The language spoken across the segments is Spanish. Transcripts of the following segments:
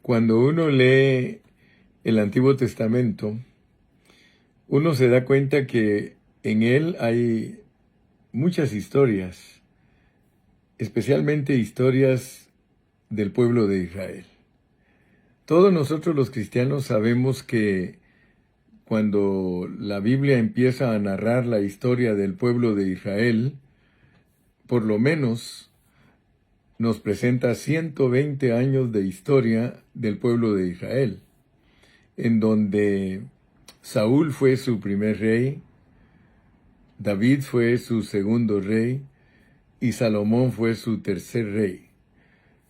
Cuando uno lee el Antiguo Testamento, uno se da cuenta que en él hay muchas historias, especialmente historias del pueblo de Israel. Todos nosotros los cristianos sabemos que cuando la Biblia empieza a narrar la historia del pueblo de Israel, por lo menos nos presenta 120 años de historia del pueblo de Israel, en donde Saúl fue su primer rey, David fue su segundo rey y Salomón fue su tercer rey.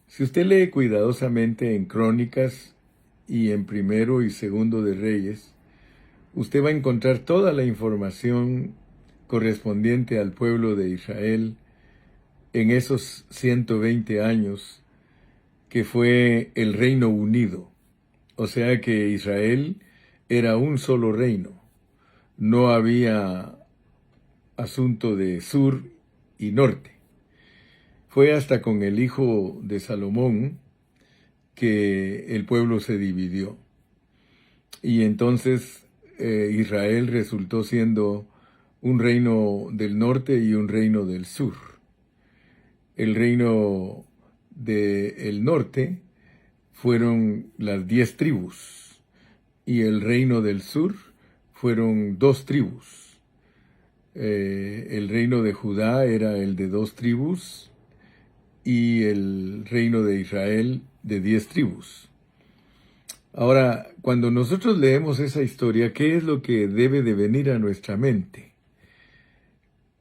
Si usted lee cuidadosamente en Crónicas y en Primero y Segundo de Reyes, usted va a encontrar toda la información correspondiente al pueblo de Israel en esos 120 años que fue el Reino Unido. O sea que Israel era un solo reino. No había asunto de sur y norte. Fue hasta con el hijo de Salomón que el pueblo se dividió. Y entonces Israel resultó siendo un reino del norte y un reino del sur. El reino del norte fueron las 10 tribus y el reino del sur fueron 2 tribus. El reino de Judá era el de 2 tribus y el reino de Israel de 10 tribus. Ahora, cuando nosotros leemos esa historia, ¿qué es lo que debe de venir a nuestra mente?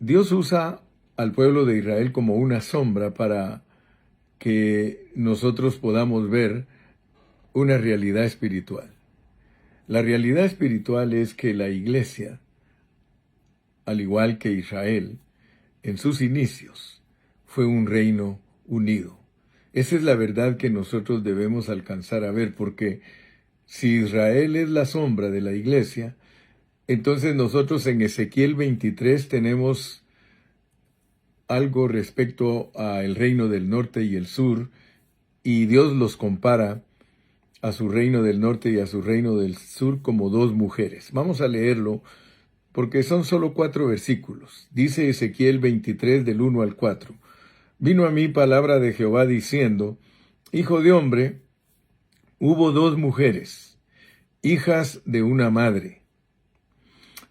Dios usa al pueblo de Israel como una sombra para que nosotros podamos ver una realidad espiritual. La realidad espiritual es que la iglesia, al igual que Israel, en sus inicios, fue un reino unido. Esa es la verdad que nosotros debemos alcanzar a ver, porque si Israel es la sombra de la iglesia, entonces nosotros en Ezequiel 23 tenemos algo respecto al reino del norte y el sur, y Dios los compara a su reino del norte y a su reino del sur como 2 mujeres. Vamos a leerlo porque son solo 4 versículos. Dice Ezequiel 23 del 1 al 4. Vino a mí palabra de Jehová diciendo: Hijo de hombre, hubo 2 mujeres, hijas de una madre,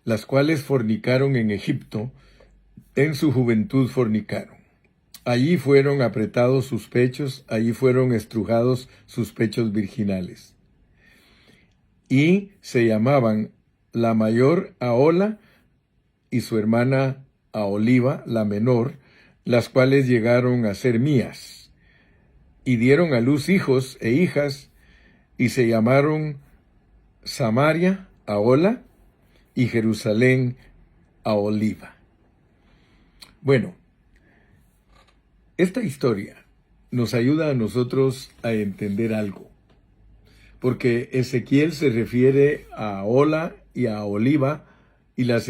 las cuales fornicaron en Egipto, en su juventud fornicaron. Allí fueron apretados sus pechos, allí fueron estrujados sus pechos virginales. Y se llamaban la mayor Ahola y su hermana Aholiba, la menor, las cuales llegaron a ser mías. Y dieron a luz hijos e hijas, y se llamaron Samaria, Ahola, y Jerusalén, Aholiba. Bueno, esta historia nos ayuda a nosotros a entender algo, porque Ezequiel se refiere a Ahola y a Aholiba y las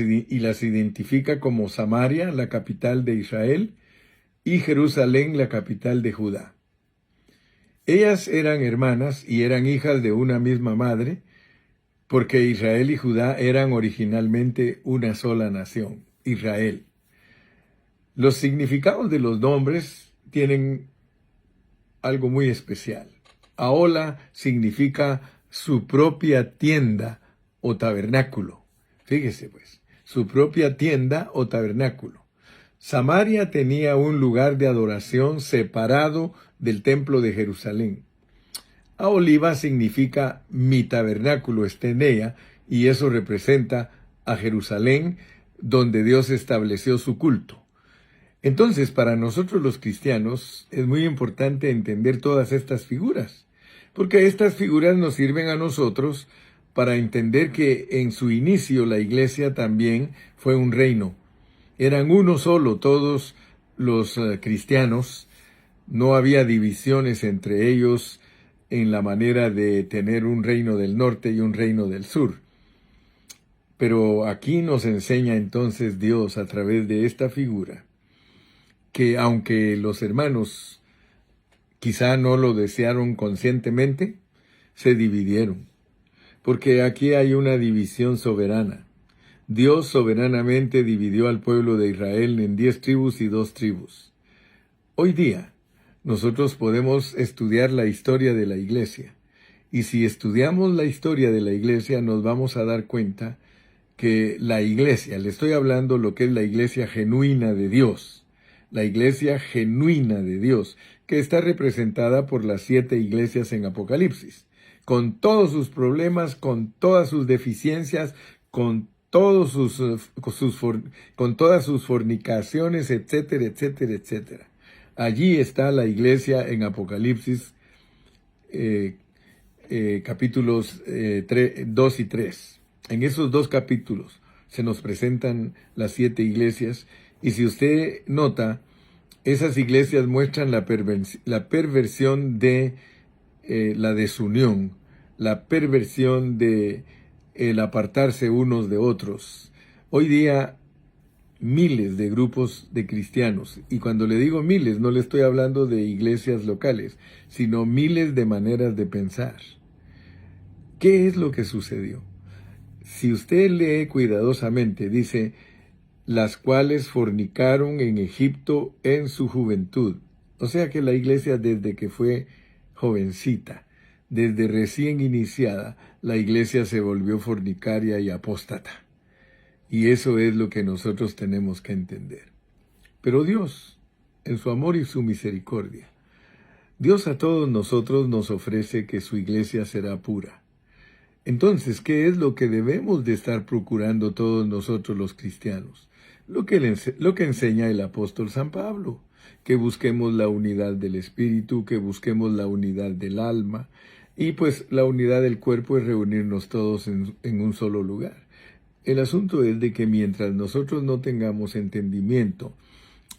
identifica como Samaria, la capital de Israel, y Jerusalén, la capital de Judá. Ellas eran hermanas y eran hijas de una misma madre, porque Israel y Judá eran originalmente una sola nación, Israel. Los significados de los nombres tienen algo muy especial. Ahola significa su propia tienda o tabernáculo. Fíjese pues, su propia tienda o tabernáculo. Samaria tenía un lugar de adoración separado del templo de Jerusalén. Aholiba significa mi tabernáculo está en ella, y eso representa a Jerusalén, donde Dios estableció su culto. Entonces, para nosotros los cristianos es muy importante entender todas estas figuras, porque estas figuras nos sirven a nosotros para entender que en su inicio la iglesia también fue un reino. Eran uno solo todos los cristianos, no había divisiones entre ellos en la manera de tener un reino del norte y un reino del sur. Pero aquí nos enseña entonces Dios a través de esta figura que aunque los hermanos quizá no lo desearon conscientemente, se dividieron, porque aquí hay una división soberana. Dios soberanamente dividió al pueblo de Israel en 10 tribus y 2 tribus. Hoy día, nosotros podemos estudiar la historia de la iglesia. Y si estudiamos la historia de la iglesia, nos vamos a dar cuenta que la iglesia, le estoy hablando lo que es la iglesia genuina de Dios, la iglesia genuina de Dios, que está representada por las 7 iglesias en Apocalipsis, con todos sus problemas, con todas sus deficiencias, con todas sus fornicaciones, etcétera, etcétera, etcétera. Allí está la iglesia en Apocalipsis, capítulos 2 y 3. En esos 2 capítulos se nos presentan las 7 iglesias, y si usted nota, esas iglesias muestran la perversión de la desunión, la perversión de el apartarse unos de otros. Hoy día, miles de grupos de cristianos, y cuando le digo miles, no le estoy hablando de iglesias locales, sino miles de maneras de pensar. ¿Qué es lo que sucedió? Si usted lee cuidadosamente, dice, las cuales fornicaron en Egipto en su juventud. O sea que la iglesia, desde que fue jovencita, desde recién iniciada, la iglesia se volvió fornicaria y apóstata. Y eso es lo que nosotros tenemos que entender. Pero Dios, en su amor y su misericordia, Dios a todos nosotros nos ofrece que su iglesia será pura. Entonces, ¿qué es lo que debemos de estar procurando todos nosotros los cristianos? Lo que enseña el apóstol San Pablo, que busquemos la unidad del espíritu, que busquemos la unidad del alma, y pues la unidad del cuerpo es reunirnos todos en un solo lugar. El asunto es de que mientras nosotros no tengamos entendimiento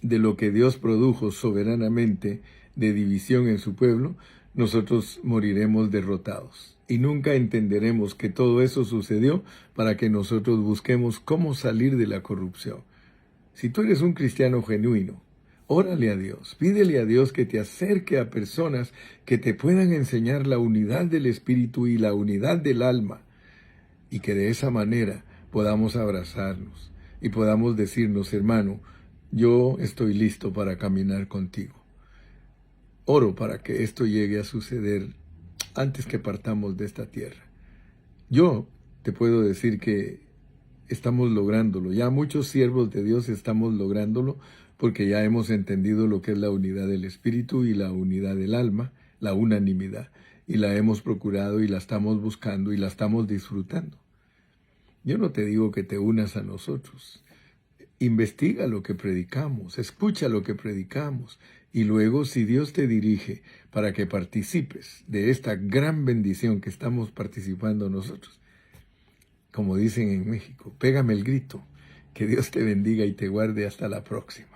de lo que Dios produjo soberanamente de división en su pueblo, nosotros moriremos derrotados. Y nunca entenderemos que todo eso sucedió para que nosotros busquemos cómo salir de la corrupción. Si tú eres un cristiano genuino, órale a Dios, pídele a Dios que te acerque a personas que te puedan enseñar la unidad del espíritu y la unidad del alma, y que de esa manera podamos abrazarnos y podamos decirnos, hermano, yo estoy listo para caminar contigo. Oro para que esto llegue a suceder antes que partamos de esta tierra. Yo te puedo decir que estamos lográndolo. Ya muchos siervos de Dios estamos lográndolo porque ya hemos entendido lo que es la unidad del espíritu y la unidad del alma, la unanimidad. Y la hemos procurado y la estamos buscando y la estamos disfrutando. Yo no te digo que te unas a nosotros. Investiga lo que predicamos, escucha lo que predicamos, y luego, si Dios te dirige para que participes de esta gran bendición que estamos participando nosotros, como dicen en México, pégame el grito. Que Dios te bendiga y te guarde hasta la próxima.